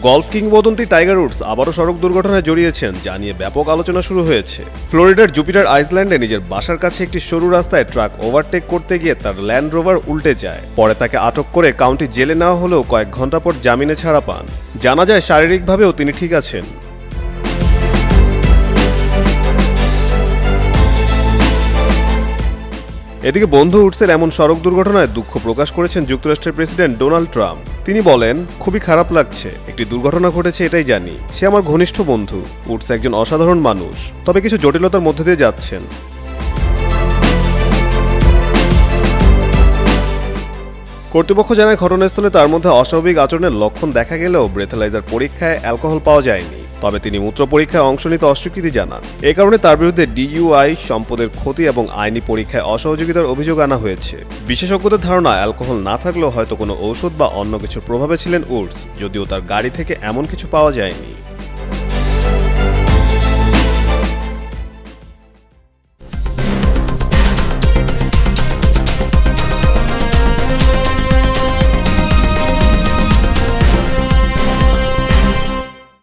Golf কিংবদন্তি tiger Woods আবারও সড়ক দুর্ঘটনায় জড়িয়েছেন যা নিয়ে ব্যাপক আলোচনা শুরু হয়েছে। ফ্লোরিডার জুপিটার আইল্যান্ডে নিজের বাসার কাছে একটি সরু রাস্তায় ট্রাক ওভারটেক করতে গিয়ে তার ল্যান্ড রোভার উল্টে যায়। পরে তাকে আটক করে কাউন্টি জেলে নেওয়া হলেও কয়েক ঘন্টা পর জামিনে ছাড়া পান। জানা যায় শারীরিকভাবেও তিনি ঠিক আছেন। এদিকে বন্ধু উডসের এমন সড়ক দুর্ঘটনায় দুঃখ প্রকাশ করেছেন যুক্তরাষ্ট্রের প্রেসিডেন্ট ডোনাল্ড ট্রাম্প। তিনি বলেন, খুবই খারাপ লাগছে, একটি দুর্ঘটনা ঘটেছে এটাই জানি। সে আমার ঘনিষ্ঠ বন্ধু। উডস একজন অসাধারণ মানুষ, তবে কিছু জটিলতার মধ্যে দিয়ে যাচ্ছেন। কর্তৃপক্ষ জানায় ঘটনাস্থলে তার মধ্যে অস্বাভাবিক আচরণের লক্ষণ দেখা গেলেও ব্রেথালাইজার পরীক্ষায় অ্যালকোহল পাওয়া যায়নি। তবে তিনি মূত্র পরীক্ষায় অংশ নিতে অস্বীকৃতি জানান। এ কারণে তার বিরুদ্ধে ডিইউআই, সম্পদের ক্ষতি এবং আইনি পরীক্ষায় অসহযোগিতার অভিযোগ আনা হয়েছে। বিশেষজ্ঞদের ধারণা, অ্যালকোহল না থাকলেও হয়তো কোনো ঔষধ বা অন্য কিছুর প্রভাবে ছিলেন উডস, যদিও তার গাড়ি থেকে এমন কিছু পাওয়া যায়নি।